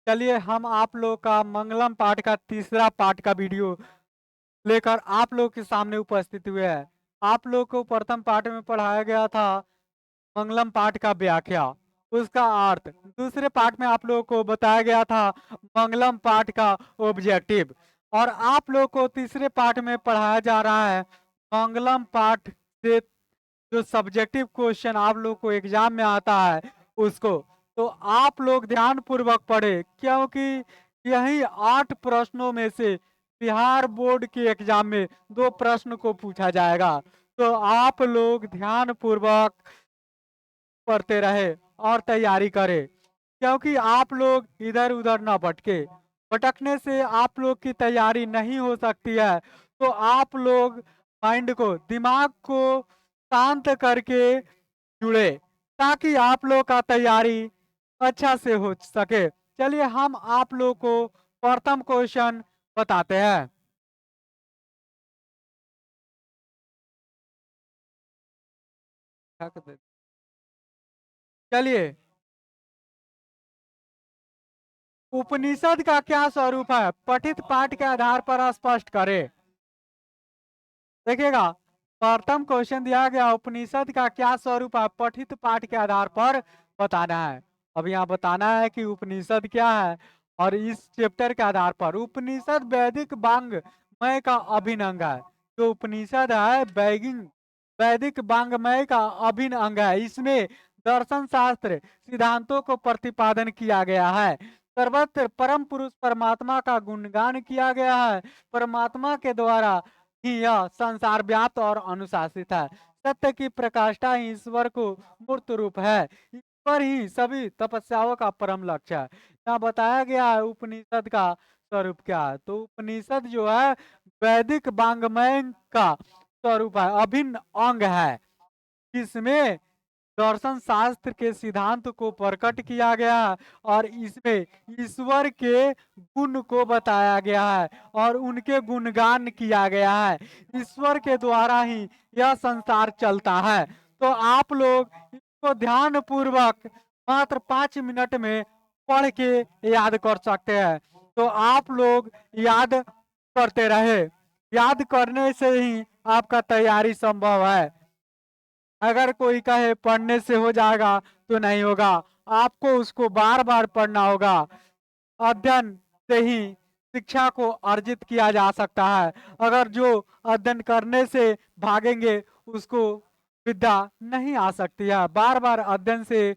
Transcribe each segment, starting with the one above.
चलिए हम आप लोग का मंगलम पाठ का तीसरा पाठ का वीडियो लेकर आप लोग के सामने उपस्थित हुए हैं। आप लोग को प्रथम पाठ में पढ़ाया गया था मंगलम पाठ का व्याख्या, उसका अर्थ। दूसरे पाठ में आप लोगों को बताया गया था मंगलम पाठ का ऑब्जेक्टिव। और आप लोग को तीसरे पाठ में पढ़ाया जा रहा है मंगलम पाठ से जो सब्जेक्टिव क्वेश्चन आप लोग को एग्जाम में आता है उसको। तो आप लोग ध्यान पूर्वक पढ़े, क्योंकि यही 8 प्रश्नों में से बिहार बोर्ड के एग्जाम में 2 प्रश्न को पूछा जाएगा। तो आप लोग ध्यान पूर्वक पढ़ते रहे और तैयारी करें, क्योंकि आप लोग इधर उधर ना भटके। भटकने से आप लोग की तैयारी नहीं हो सकती है। तो आप लोग माइंड को, दिमाग को शांत करके जुड़े, ताकि आप लोग का तैयारी अच्छा से हो सके। चलिए हम आप लोग को प्रथम क्वेश्चन बताते हैं। चलिए, उपनिषद का क्या स्वरूप है, पठित पाठ के आधार पर स्पष्ट करें। देखिएगा, प्रथम क्वेश्चन दिया गया, उपनिषद का क्या स्वरूप है, पठित पाठ के आधार पर बताना है। अब यहाँ बताना है कि उपनिषद क्या है, और इस चैप्टर के आधार पर उपनिषद वैदिक वांग्मय का अभिन्न अंग है। जो उपनिषद है वैदिक वैदिक वांग्मय का अभिन्न अंग है। इसमें दर्शन शास्त्र सिद्धांतों को प्रतिपादन किया गया है। सर्वत्र परम पुरुष परमात्मा का गुणगान किया गया है। परमात्मा के द्वारा ही यह संसार व्याप्त और अनुशासित है। सत्य की प्रकाष्ठा ही ईश्वर को मूर्त रूप है। ईश्वर ही सभी तपस्याओं का परम लक्ष्य है। यहाँ बताया गया है उपनिषद का स्वरूप क्या है। तो उपनिषद जो है वैदिक वांग्मय का स्वरूप है, अभिन्न अंग है। इसमें दर्शन शास्त्र के सिद्धांत को प्रकट किया गया है, और इसमें ईश्वर के गुण को बताया गया है और उनके गुणगान किया गया है। ईश्वर के द्वारा ही यह संसार चलता है। तो आप लोग इसको ध्यान पूर्वक मात्र 5 मिनट में पढ़ के याद कर सकते हैं। तो आप लोग याद करते रहे, याद करने से ही आपका तैयारी संभव है। अगर कोई कहे पढ़ने से हो जाएगा तो नहीं होगा, आपको उसको बार बार पढ़ना होगा। अध्ययन से ही शिक्षा को अर्जित किया जा सकता है। अगर जो अध्ययन करने से भागेंगे उसको विद्या नहीं आ सकती है। बार बार अध्ययन से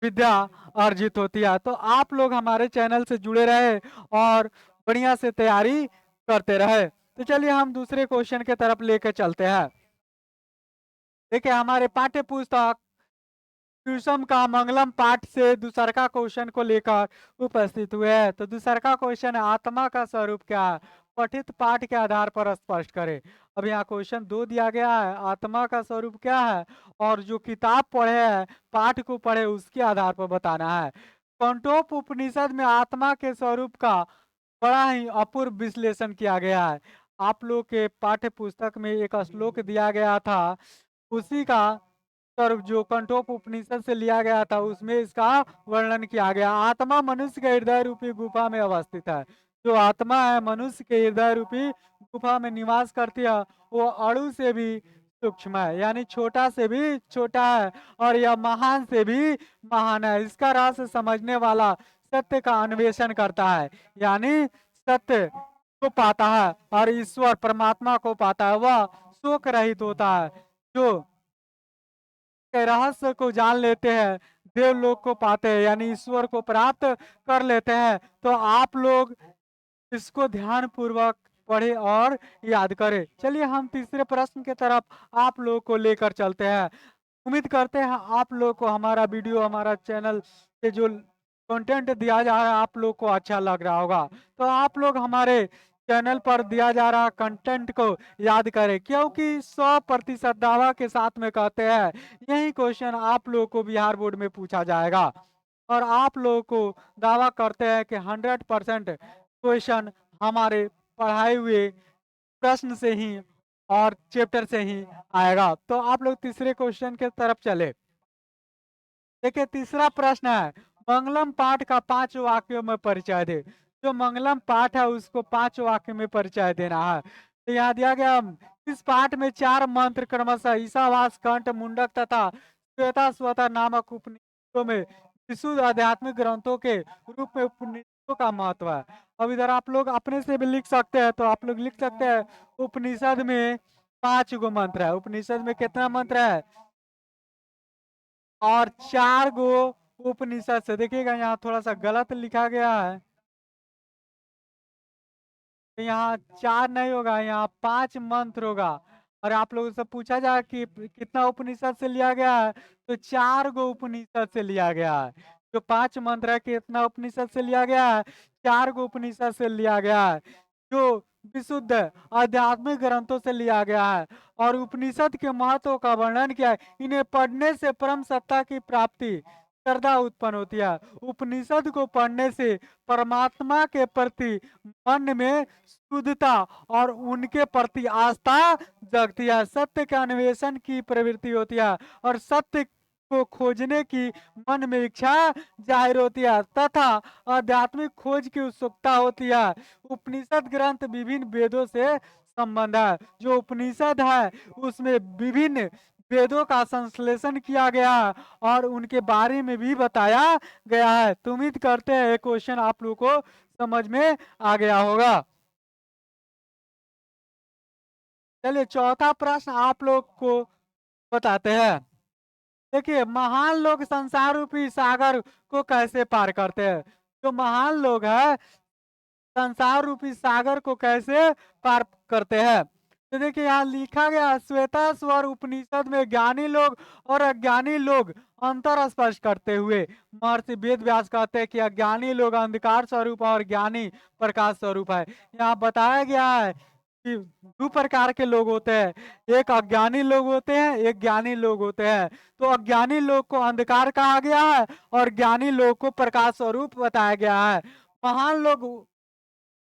विद्या अर्जित होती है। तो आप लोग हमारे चैनल से जुड़े रहे और बढ़िया से तैयारी करते रहे। तो चलिए हम दूसरे क्वेश्चन के तरफ लेके चलते हैं। देखिए, हमारे पाठ्य पुस्तक ट्यूशन का मंगलम पाठ से दूसरा का क्वेश्चन को लेकर उपस्थित हुए हैं। तो दूसरा का क्वेश्चन है, आत्मा का स्वरूप क्या है, पठित पाठ के आधार पर स्पष्ट करें। अब यहाँ क्वेश्चन 2 दिया गया है, आत्मा का स्वरूप क्या है, और जो किताब पढ़े हैं, पाठ को पढ़े, उसके आधार पर बताना है। कंटोप उपनिषद में आत्मा के स्वरूप का बड़ा ही अपूर्व विश्लेषण किया गया है। आप लोग के पाठ्य पुस्तक में एक श्लोक दिया गया था, उसी का सर्व जो कंठोप उपनिषद से लिया गया था, उसमें इसका वर्णन किया गया। आत्मा मनुष्य के हृदय रूपी गुफा में अवस्थित है। जो आत्मा है मनुष्य के हृदय रूपी गुफा में निवास करती है, वो अणु से भी सूक्ष्म है, यानी छोटा से भी छोटा है, और यह महान से भी महान है। इसका रहस्य समझने वाला सत्य का अन्वेषण करता है, यानी सत्य को पाता है, और ईश्वर परमात्मा को पाता है। वह शोक रहित होता है। जो के रहस्य को जान लेते हैं, देवलोक को पाते हैं, यानी ईश्वर को प्राप्त कर लेते हैं। तो आप लोग इसको ध्यान पूर्वक पढ़े और याद करें। चलिए हम तीसरे प्रश्न के तरफ आप लोग को लेकर चलते हैं। उम्मीद करते हैं आप लोग को हमारा वीडियो, हमारा चैनल से जो कंटेंट दिया जा रहा है आप लोग को अच्छा लग रहा होगा। तो आप लोग हमारे चैनल पर दिया जा रहा कंटेंट को याद करें, क्योंकि 100% दावा के साथ में कहते हैं यही क्वेश्चन आप लोग को बिहार बोर्ड में पूछा जाएगा। और आप लोगों को दावा करते हैं कि 100% क्वेश्चन हमारे पढ़ाए हुए प्रश्न से ही और चैप्टर से ही आएगा। तो आप लोग तीसरे क्वेश्चन के तरफ चले। देखिए, तीसरा प्रश्न है, मंगलम पाठ का 5 वाक्यों में परिचय दे। जो मंगलम पाठ है उसको 5 वाक्य में परिचय देना है। तो यहाँ दिया गया, इस पाठ में 4 मंत्र क्रमशः ईशावास, कंठ, मुंडक तथा श्वेता स्वता नामक उपनिषदों में विशुद्ध आध्यात्मिक ग्रंथों के रूप में उपनिषदों का महत्व है। अब इधर आप लोग अपने से भी लिख सकते हैं, तो आप लोग लिख सकते हैं उपनिषद में 5 गो मंत्र है। उपनिषद में कितना मंत्र है? और 4 गो उपनिषद से, देखिएगा यहाँ थोड़ा सा गलत लिखा गया है, तो यहाँ 4 नहीं होगा, यहाँ 5 मंत्र होगा। और आप लोगों से पूछा जाए कि कितना उपनिषद से लिया गया है, तो 4 गो उपनिषद से लिया गया है। जो 5 मंत्र है कितना उपनिषद से लिया गया है? 4 गो उपनिषद से लिया गया है, जो विशुद्ध आध्यात्मिक ग्रंथों से लिया गया है। और उपनिषद के महत्व का वर्णन किया है। इन्हें पढ़ने से परम सत्ता की प्राप्ति श्रद्धा उत्पन्न होती है। उपनिषद को पढ़ने से परमात्मा के प्रति मन में शुद्धता और उनके प्रति आस्था जगती है। सत्य के अन्वेषण की प्रवृत्ति होती है और सत्य को खोजने की मन में इच्छा जाहिर होती है तथा आध्यात्मिक खोज की उत्सुकता होती है। उपनिषद ग्रंथ विभिन्न वेदों से संबंध है। जो उपनिषद है उसमें विभिन्न वेदों का संश्लेषण किया गया है और उनके बारे में भी बताया गया है। तो उम्मीद करते हैं ये क्वेश्चन आप लोगों को समझ में आ गया होगा। चलिए चौथा प्रश्न आप लोग को बताते हैं। देखिए, महान लोग संसार रूपी सागर को कैसे पार करते हैं? जो महान लोग हैं संसार रूपी सागर को कैसे पार करते हैं? तो देखिए यहाँ लिखा गया, श्वेता स्वर उपनिषद में ज्ञानी लोग और अज्ञानी लोग अंतर स्पष्ट करते हुए महर्षि वेद व्यास कहते हैं कि अज्ञानी लोग अंधकार स्वरूप और ज्ञानी प्रकाश स्वरूप है। यहाँ बताया गया है कि 2 प्रकार के लोग होते हैं, एक अज्ञानी लोग होते हैं, एक ज्ञानी लोग होते हैं। तो अज्ञानी लोग को अंधकार कहा गया है और ज्ञानी लोग को प्रकाश स्वरूप बताया गया है। महान लोग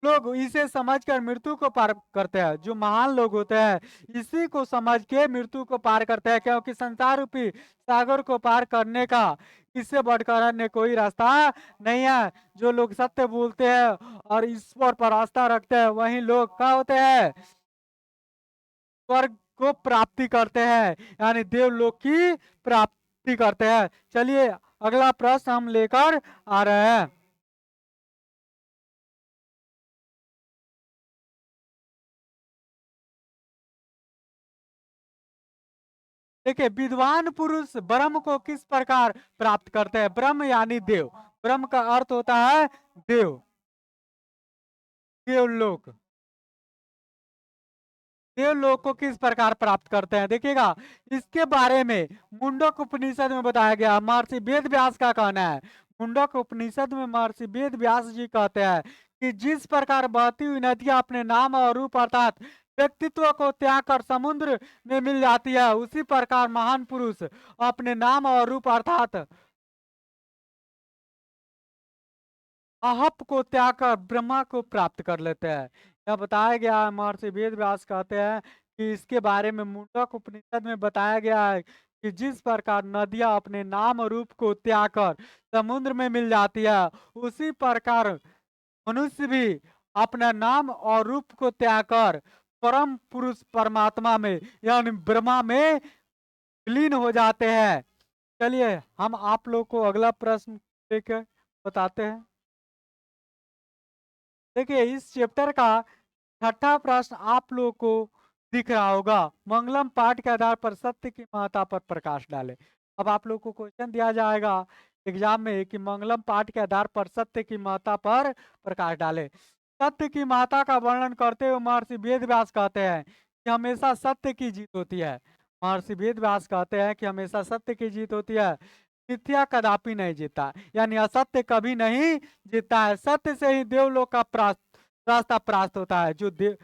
लोग इसे समझकर मृत्यु को पार करते हैं। जो महान लोग होते हैं इसी को समझ के मृत्यु को पार करते हैं, क्योंकि संसार रूपी सागर को पार करने का इससे बढ़कर अन्य कोई रास्ता नहीं है। जो लोग सत्य बोलते हैं और ईश्वर पर आस्था रखते हैं वही लोग क्या होते हैं? स्वर्ग को प्राप्ति करते हैं, यानी देवलोक की प्राप्ति करते हैं। चलिए अगला प्रश्न हम लेकर आ रहे हैं। देखिए, विद्वान पुरुष ब्रह्म को किस प्रकार प्राप्त करते हैं? ब्रह्म यानी देव, ब्रह्म का अर्थ होता है देव, देवलोक। देवलोक को किस प्रकार प्राप्त करते हैं? देखिएगा, इसके बारे में मुंडक उपनिषद में बताया गया। महर्षि वेद व्यास का कहना है, मुंडक उपनिषद में महर्षि वेद व्यास जी कहते हैं कि जिस प्रकार बहती हुई नदियां अपने नाम और रूप अर्थात व्यक्तित्व को त्याग कर समुद्र में मिल जाती है, उसी प्रकार महान पुरुष अपने नाम और रूप अर्थात अहप को त्याग कर ब्रह्मा को प्राप्त कर लेते हैं। यह बताया गया है, महर्षि वेद व्यास कहते हैं कि इसके बारे में मुंडक उपनिषद में बताया गया है कि जिस प्रकार नदियां अपने नाम और रूप को त्याग कर समुद्र में मिल जाती है, उसी प्रकार मनुष्य भी अपना नाम और रूप को त्याग कर परम पुरुष परमात्मा में यानी ब्रह्मा में विलीन हो जाते हैं। चलिए हम आप लोग को अगला प्रश्न लेकर बताते हैं। देखिए, इस चैप्टर का छठा प्रश्न आप लोगों को दिख रहा होगा। मंगलम पाठ के आधार पर सत्य की महत्ता पर प्रकाश डाले। अब आप लोग को क्वेश्चन दिया जाएगा एग्जाम में कि मंगलम पाठ के आधार पर सत्य की महत्ता पर प्रकाश डाले। सत्य की महत्ता का वर्णन करते हुए महर्षि वेद व्यास कहते हैं कि हमेशा सत्य की जीत होती है। महर्षि वेद व्यास कहते हैं कि हमेशा सत्य की जीत होती है, मिथ्या कदापि नहीं जीता, यानी असत्य कभी नहीं जीता है। सत्य से ही देवलोक का रास्ता प्राप्त होता है। जो देव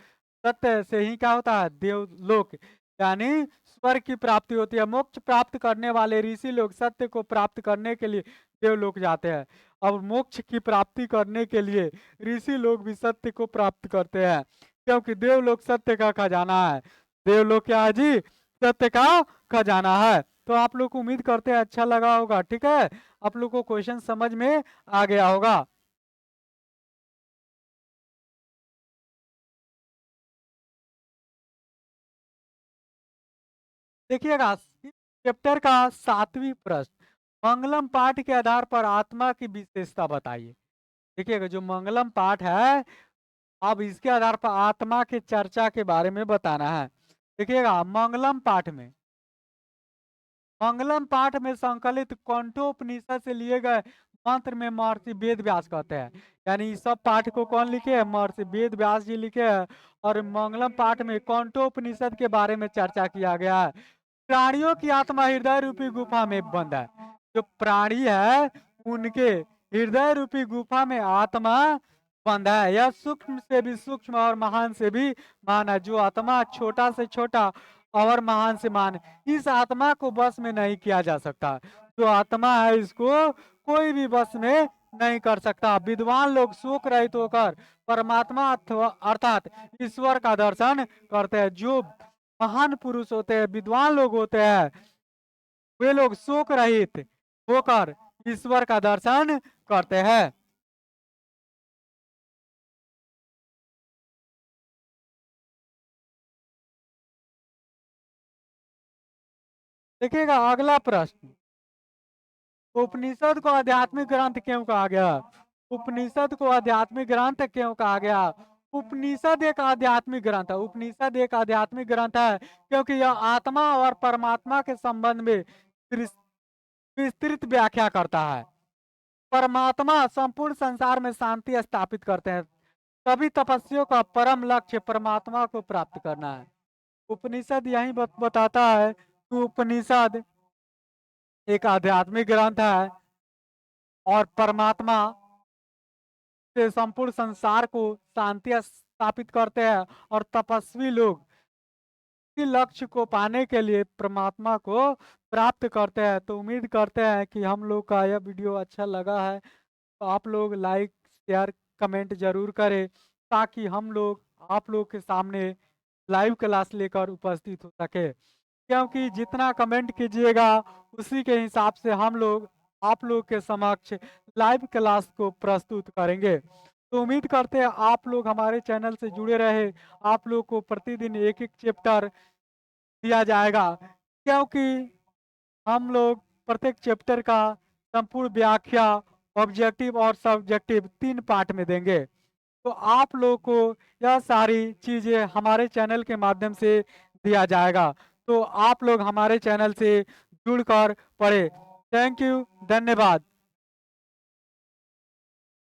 सत्य से ही क्या होता है? देवलोक यानी स्वर्ग की प्राप्ति होती है। मोक्ष प्राप्त करने वाले ऋषि लोग सत्य को प्राप्त करने के लिए देवलोक जाते हैं। अब मोक्ष की प्राप्ति करने के लिए ऋषि लोग भी सत्य को प्राप्त करते हैं, क्योंकि देवलोक सत्य का खजाना है। देवलोक क्या है जी? सत्य का खजाना है। तो आप लोग को उम्मीद करते हैं अच्छा लगा होगा। ठीक है, आप लोग को क्वेश्चन समझ में आ गया होगा। देखिएगा चैप्टर का 7वीं प्रश्न, मंगलम पाठ के आधार पर आत्मा की विशेषता बताइए। देखिएगा जो मंगलम पाठ है, अब इसके आधार पर आत्मा के चर्चा के बारे में बताना है। देखिएगा मंगलम पाठ में संकलित कंठोपनिषद से लिए गए मंत्र में महर्षि वेद व्यास कहते हैं। यानी इस सब पाठ को कौन लिखे है? महर्षि वेद व्यास जी लिखे हैं। और मंगलम पाठ में कंठोपनिषद के बारे में चर्चा किया गया है। प्राणियों की आत्मा हृदय रूपी गुफा में बंद है। जो प्राणी है उनके हृदय रूपी गुफा में आत्मा बंद है। यह सूक्ष्म से भी सूक्ष्म और महान से भी महान है। जो आत्मा छोटा से छोटा और महान से महान, इस आत्मा को बस में नहीं किया जा सकता। जो आत्मा है इसको कोई भी बस में नहीं कर सकता। विद्वान लोग शोक रहित होकर परमात्मा अर्थात ईश्वर का दर्शन करते हैं। जो महान पुरुष होते हैं, विद्वान लोग होते हैं, वे लोग शोक रहित होकर ईश्वर का दर्शन करते हैं। देखिएगा अगला प्रश्न, उपनिषद को आध्यात्मिक ग्रंथ क्यों कहा गया? उपनिषद को आध्यात्मिक ग्रंथ क्यों कहा गया? उपनिषद एक आध्यात्मिक ग्रंथ है। उपनिषद एक आध्यात्मिक ग्रंथ है क्योंकि यह आत्मा और परमात्मा के संबंध में विस्तृत व्याख्या करता है। परमात्मा संपूर्ण संसार में शांति स्थापित करते हैं। सभी तपस्वियों का परम लक्ष्य परमात्मा को प्राप्त करना है। उपनिषद यही बताता है कि उपनिषद एक आध्यात्मिक ग्रंथ है और परमात्मा से संपूर्ण संसार को शांति स्थापित करते हैं। और तपस्वी लोग इसी लक्ष्य को पाने के लिए परमात्मा को प्राप्त करते हैं। तो उम्मीद करते हैं कि हम लोग का यह वीडियो अच्छा लगा है। तो आप लोग लाइक शेयर कमेंट जरूर करें ताकि हम लोग आप लोग के सामने लाइव क्लास लेकर उपस्थित हो सके। क्योंकि जितना कमेंट कीजिएगा उसी के हिसाब से हम लोग आप लोग के समक्ष लाइव क्लास को प्रस्तुत करेंगे। तो उम्मीद करते हैं आप लोग हमारे चैनल से जुड़े रहे। आप लोग को प्रतिदिन एक एक चैप्टर दिया जाएगा क्योंकि हम लोग प्रत्येक चैप्टर का संपूर्ण व्याख्या ऑब्जेक्टिव और सब्जेक्टिव 3 पार्ट में देंगे। तो आप लोग को यह सारी चीजें हमारे चैनल के माध्यम से दिया जाएगा। तो आप लोग हमारे चैनल से जुड़कर पढ़े। थैंक यू, धन्यवाद।